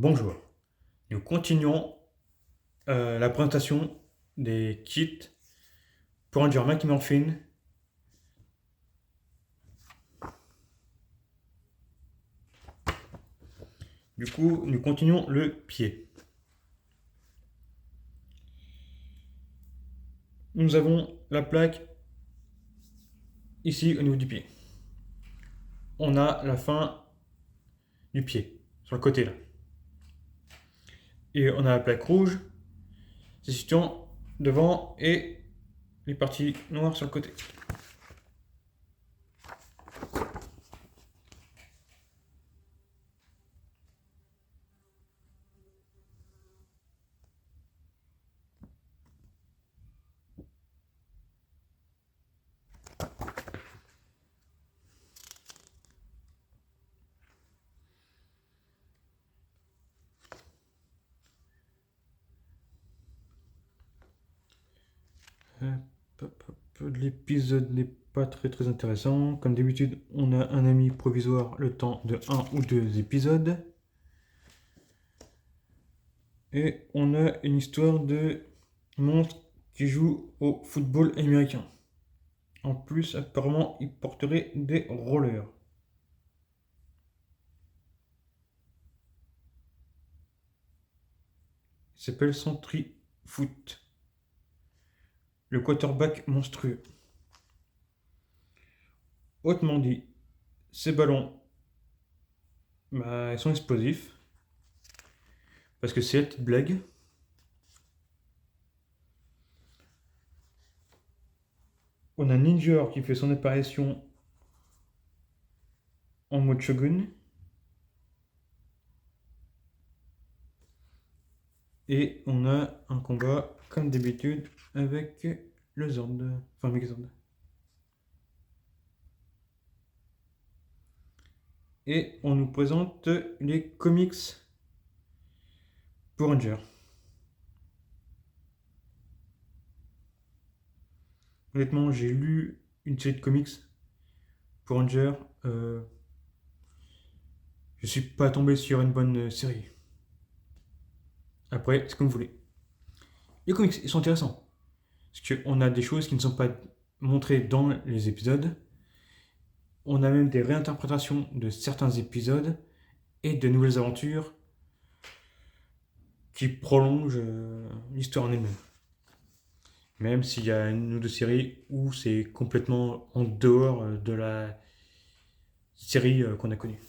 Bonjour, nous continuons la présentation des kits pour induire Mickey Morphin. Du coup, nous continuons le pied. Nous avons la plaque ici au niveau du pied. On a la fin du pied, sur le côté là. Et on a la plaque rouge, se situant devant et les parties noires sur le côté. L'épisode n'est pas très intéressant. Comme d'habitude, on a un ami provisoire le temps de 1 ou 2 épisodes. Et on a une histoire de monstre qui joue au football américain. En plus, apparemment, il porterait des rollers. Il s'appelle Centrifoot. Le quarterback monstrueux. Autrement dit, ces ballons, ils sont explosifs. Parce que c'est la petite blague. On a Ninja qui fait son apparition en mode Shogun. Et on a un combat, comme d'habitude, avec le Zord. Enfin, Megazord. Et on nous présente les comics Power Rangers. Honnêtement, j'ai lu une série de comics Power Rangers. Je suis pas tombé sur une bonne série. Après, c'est comme vous voulez. Les comics, ils sont intéressants. Parce qu'on a des choses qui ne sont pas montrées dans les épisodes. On a même des réinterprétations de certains épisodes et de nouvelles aventures qui prolongent l'histoire en elle-même. Même s'il y a une ou deux séries où c'est complètement en dehors de la série qu'on a connue.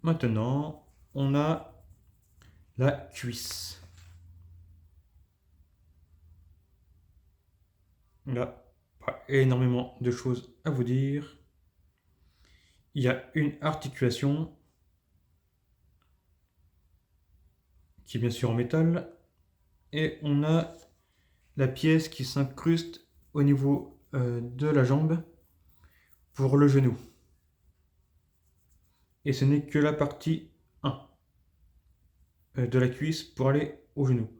Maintenant, on a la cuisse. Là, pas énormément de choses à vous dire. Il y a une articulation qui est bien sûr en métal. Et on a la pièce qui s'incruste au niveau de la jambe pour le genou. Et ce n'est que la partie 1 de la cuisse pour aller au genou.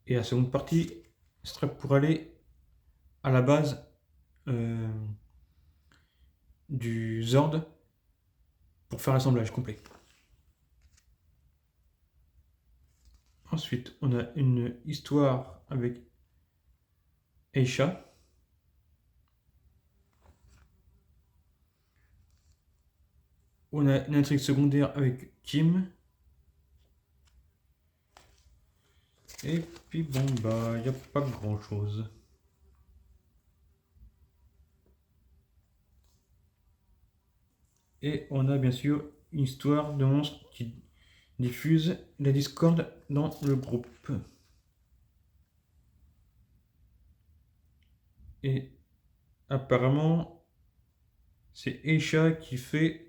Et la seconde partie serait pour aller à la base du Zord pour faire l'assemblage complet. Ensuite, on a une histoire avec Aisha. On a une intrigue secondaire avec Kim. Et puis bon, il n'y a pas grand chose. Et on a bien sûr une histoire de monstre qui diffuse la discorde dans le groupe. Et apparemment, c'est Aisha qui fait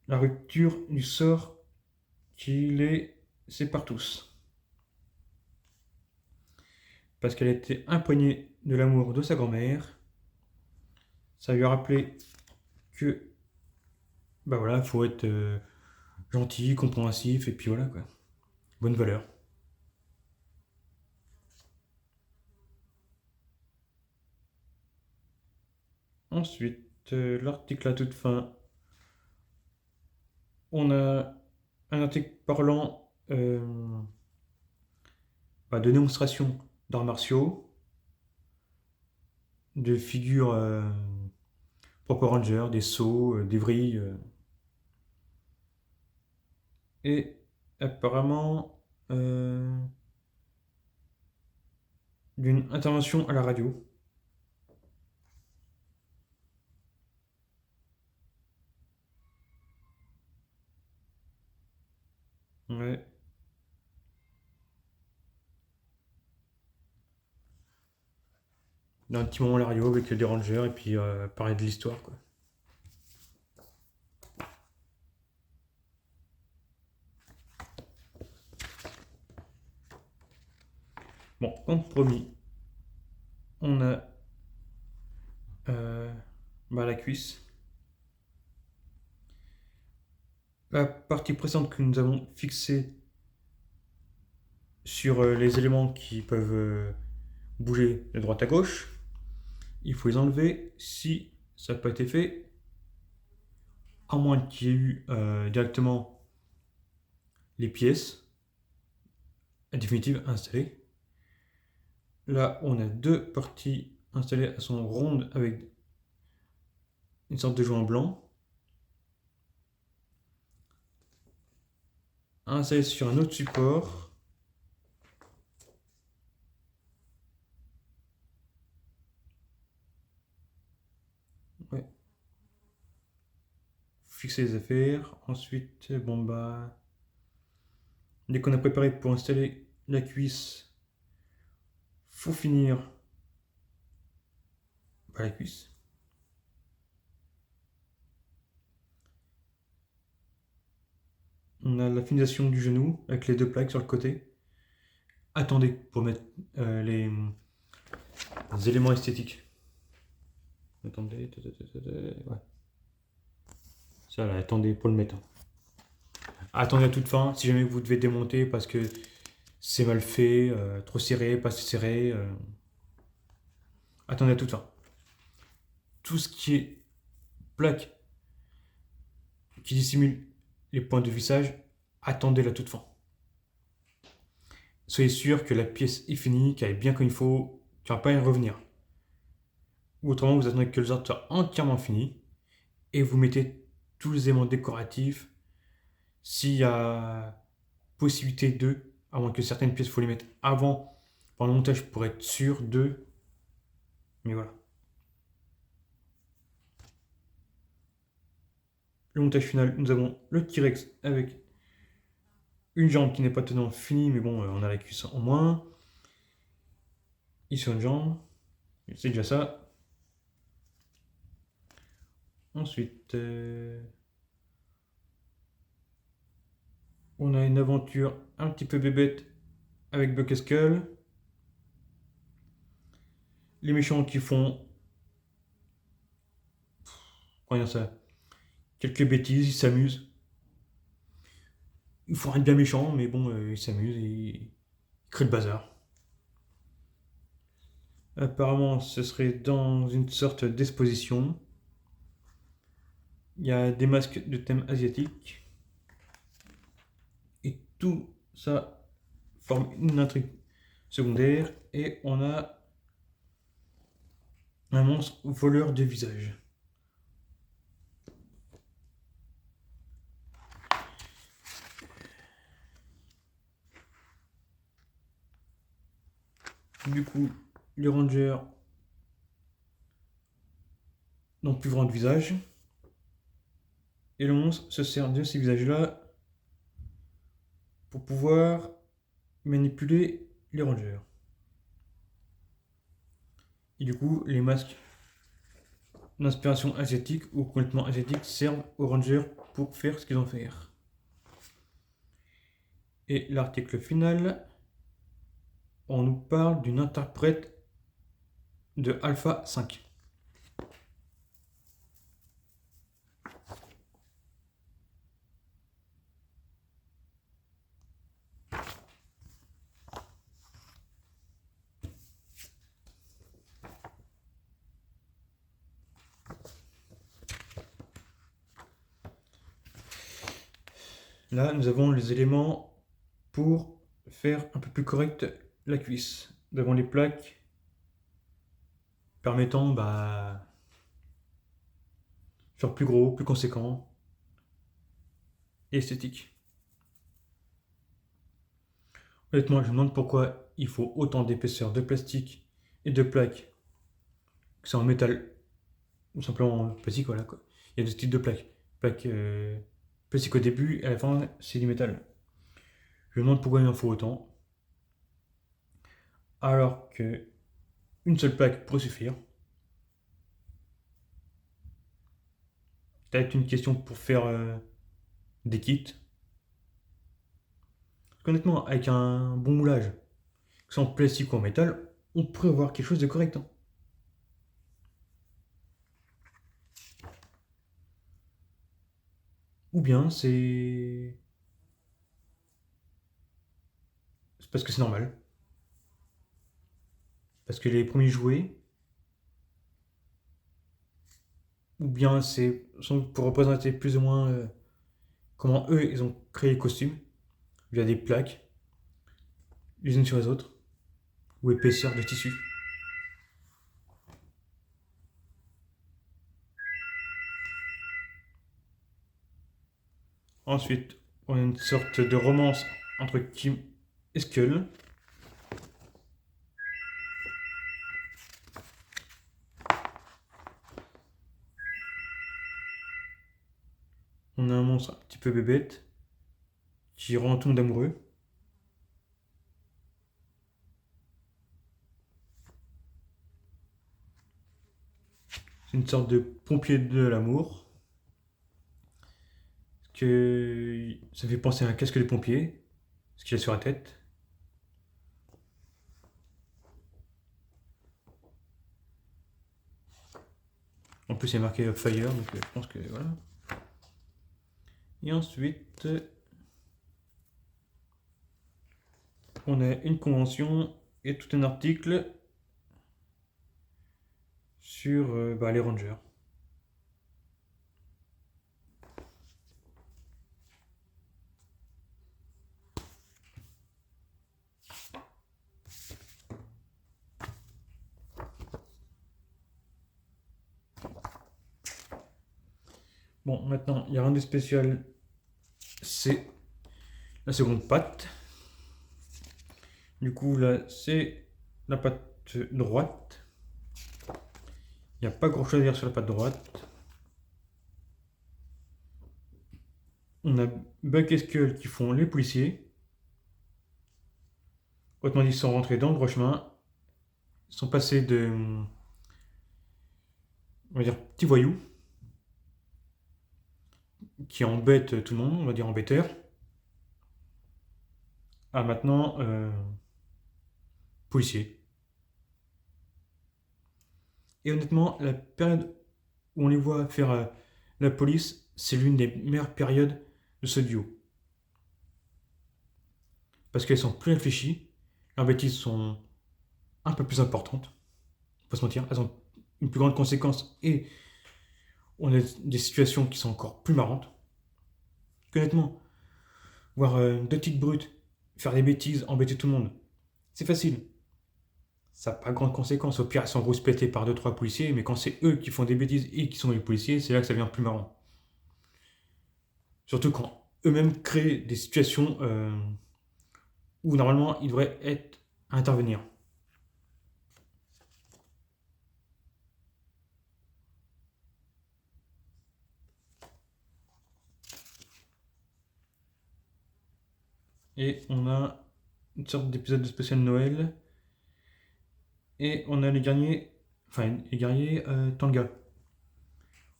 la rupture du sort qui les sépare tous. Parce qu'elle était imprégnée de l'amour de sa grand-mère. Ça lui a rappelé que voilà, faut être gentil, compréhensif, et puis voilà quoi. Bonne valeur. Ensuite, l'article à toute fin, on a un article parlant de démonstration d'arts martiaux, de figures Power Rangers, des sauts, des vrilles. Et apparemment d'une intervention à la radio. Ouais. D'un petit moment à la radio avec des rangers et puis parler de l'histoire, quoi. Bon, comme promis, on a la cuisse. La partie précédente que nous avons fixée sur les éléments qui peuvent bouger de droite à gauche, il faut les enlever si ça n'a pas été fait, à moins qu'il y ait eu directement les pièces définitives installées. Là, on a deux parties installées, elles sont rondes avec une sorte de joint blanc. Installé sur un autre support. Ouais. Fixer les affaires. Ensuite, dès qu'on a préparé pour installer la cuisse, faut finir la cuisse. On a la finition du genou avec les deux plaques sur le côté. Attendez pour mettre les éléments esthétiques. Attendez, ouais. Ça là, attendez pour le mettre. Attendez à toute fin, si jamais vous devez démonter parce que c'est mal fait, trop serré, pas assez serré. Attendez à toute fin. Tout ce qui est plaque qui dissimule les points de vissage, attendez la toute fin. Soyez sûr que la pièce est finie, qu'elle est bien comme il faut, qu'il n'y aura pas à y revenir. Ou autrement, vous attendez que le ordre soit entièrement fini et vous mettez tous les éléments décoratifs. S'il y a possibilité d'eux, à moins que certaines pièces, il faut les mettre avant, pendant le montage, pour être sûr d'eux. Mais voilà. Le montage final, nous avons le T-Rex avec une jambe qui n'est pas totalement finie, mais bon, on a la cuisse en moins. Ici, une jambe. C'est déjà ça. Ensuite, on a une aventure un petit peu bébête avec Buck et Skull. Les méchants qui font... Comment dire ça? Quelques bêtises, ils s'amusent. Ils font rien de bien méchant, mais bon, ils s'amusent et ils créent le bazar. Apparemment, ce serait dans une sorte d'exposition. Il y a des masques de thème asiatique. Et tout ça forme une intrigue secondaire. Et on a un monstre voleur de visage. Du coup, les rangers n'ont plus vraiment de visage. Et le monstre se sert de ces visages-là pour pouvoir manipuler les rangers. Et du coup, les masques d'inspiration asiatique ou complètement asiatique servent aux rangers pour faire ce qu'ils ont à faire. Et l'article final, on nous parle d'une interprète de Alpha 5. Là, nous avons les éléments pour faire un peu plus correct la cuisse. Nous avons les plaques permettant faire plus gros, plus conséquent et esthétique. Honnêtement, je me demande pourquoi il faut autant d'épaisseur de plastique et de plaques, que c'est en métal ou simplement en plastique, voilà quoi. Il y a deux types de plaques. Plaques plastique au début et à la fin, c'est du métal. Je me demande pourquoi il en faut autant, alors que une seule plaque pourrait suffire. Peut-être une question pour faire des kits. Parce qu'honnêtement, avec un bon moulage, que ce soit en plastique ou en métal, on pourrait avoir quelque chose de correct, hein. Ou bien c'est parce que c'est normal. Parce que les premiers jouets, ou bien sont pour représenter plus ou moins comment eux, ils ont créé les costumes, via des plaques, les unes sur les autres, ou épaisseur de tissu. Ensuite, on a une sorte de romance entre Kim et Skull. On a un monstre un petit peu bébête qui rend tout le monde amoureux. C'est une sorte de pompier de l'amour. Que ça fait penser à un casque de pompier, ce qu'il a sur la tête. En plus, il y a marqué Fire, donc je pense que voilà. Et ensuite, on a une convention et tout un article sur les Rangers. Bon, maintenant, il y a rien de spécial, c'est la seconde patte. Du coup, là, c'est la patte droite. Il n'y a pas grand chose à dire sur la patte droite. On a Buck et Skull qui font les policiers. Autrement dit, ils sont rentrés dans le droit chemin. Ils sont passés de, on va dire, petits voyous qui embêtent tout le monde, on va dire embêteurs, à maintenant policiers. Et honnêtement, la période où on les voit faire la police, c'est l'une des meilleures périodes de ce duo. Parce qu'elles sont plus réfléchies, leurs bêtises sont un peu plus importantes, faut pas se mentir, elles ont une plus grande conséquence et on a des situations qui sont encore plus marrantes. Honnêtement, voir deux petites brutes faire des bêtises, embêter tout le monde, c'est facile. Ça n'a pas grande conséquence. Au pire, elles sont rouspétées par deux trois policiers, mais quand c'est eux qui font des bêtises et qui sont les policiers, c'est là que ça devient plus marrant. Surtout quand eux-mêmes créent des situations où normalement ils devraient être à intervenir. Et on a une sorte d'épisode de spécial Noël. Et on a les guerriers Tanga.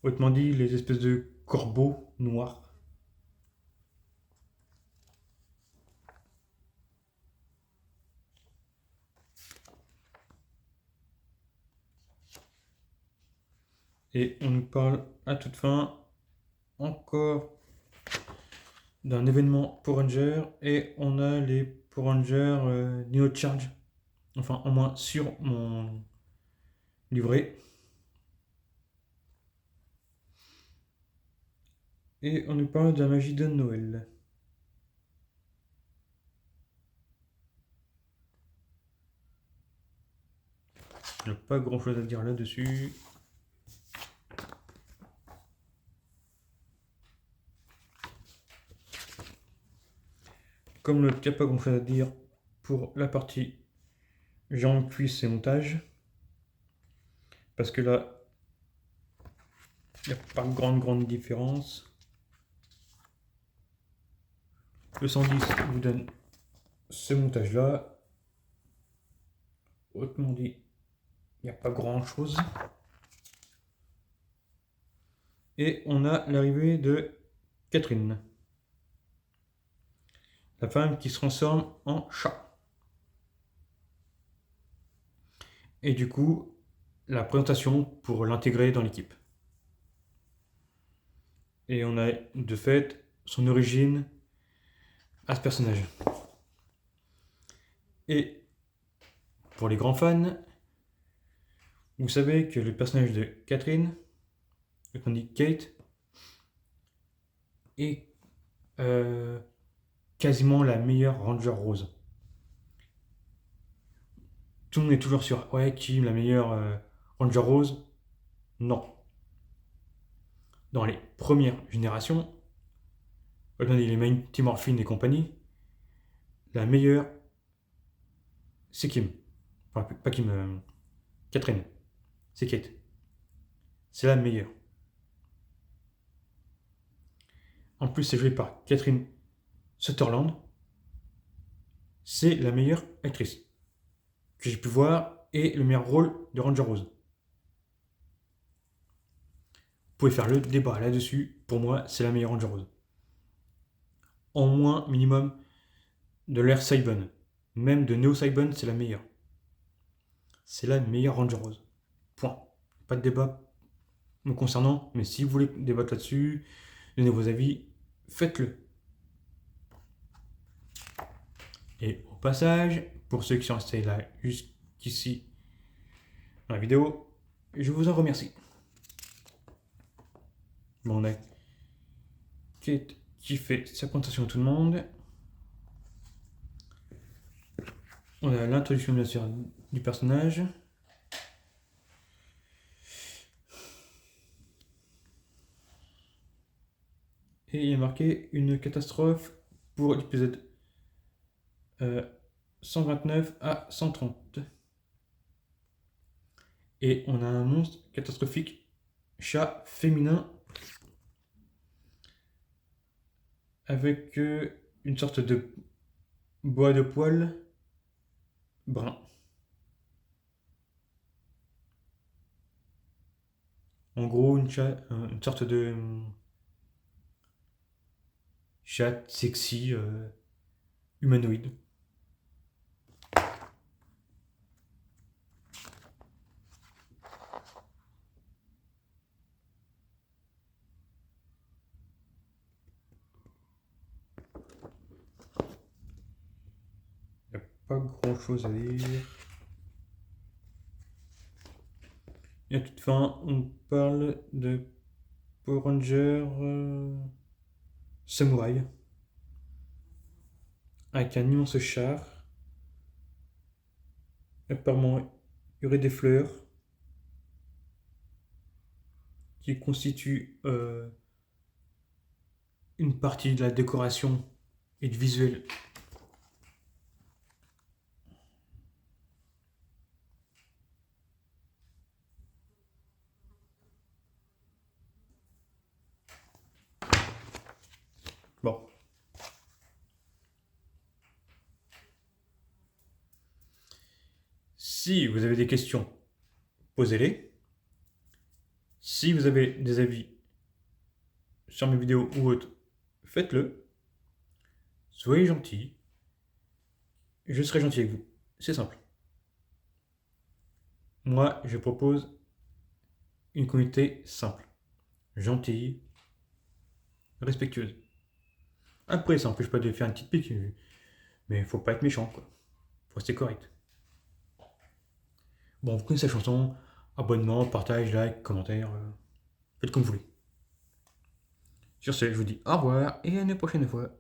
Autrement dit, les espèces de corbeaux noirs. Et on nous parle à toute fin encore d'un événement Power Ranger. Et on a les Power Rangers Neo Charge. Enfin, au moins sur mon livret. Et on nous parle de la magie de Noël. Il n'y a pas grand chose à dire là-dessus. Comme il n'y a pas grand chose à dire pour la partie jambes, cuisses et montage. Parce que là, il n'y a pas grande différence. Le 110 vous donne ce montage là. Autrement dit, il n'y a pas grand chose. Et on a l'arrivée de Catherine, la femme qui se transforme en chat. Et du coup, la présentation pour l'intégrer dans l'équipe. Et on a de fait son origine à ce personnage. Et pour les grands fans, vous savez que le personnage de Catherine, qu'on dit Kate, est quasiment la meilleure Ranger Rose. Tout le monde est toujours sur ouais, Kim, la meilleure Ranger Rose. Non. Dans les premières générations, les Mighty Morphin et compagnie, la meilleure, c'est Kim. Enfin, pas Kim, Catherine. C'est Kate. C'est la meilleure. En plus, c'est joué par Catherine Sutherland. C'est la meilleure actrice que j'ai pu voir et le meilleur rôle de Ranger Rose. Vous pouvez faire le débat là-dessus. Pour moi, c'est la meilleure Ranger Rose. En moins, minimum, de l'ère Cybone. Même de Neo Cybone, c'est la meilleure. C'est la meilleure Ranger Rose. Point. Pas de débat me concernant, mais si vous voulez débattre là-dessus, donnez vos avis, faites-le. Et au passage, pour ceux qui sont restés là jusqu'ici dans la vidéo, je vous en remercie. Bon, on a Kate qui fait sa présentation à tout le monde. On a l'introduction bien sûr du personnage. Et il y a marqué une catastrophe pour l'épisode 129 à 130. Et on a un monstre catastrophique, chat féminin, avec une sorte de bois de poil brun. En gros, une sorte de chat sexy humanoïde. Il n'y a pas grand chose à dire. Et à toute fin, on parle de Power Ranger Samouraï avec un immense char. Apparemment, il y aurait des fleurs qui constituent une partie de la décoration et du visuel. Bon. Si vous avez des questions, posez-les. Si vous avez des avis sur mes vidéos ou autres, faites-le. Soyez gentils. Je serai gentil avec vous. C'est simple. Moi, je propose une communauté simple, gentille, respectueuse. Après, ça n'empêche pas de faire une petite pique, mais faut pas être méchant, quoi. Faut rester correct. Bon, vous connaissez la chanson, abonnement, partage, like, commentaire, faites comme vous voulez. Sur ce, je vous dis au revoir et à une prochaine fois.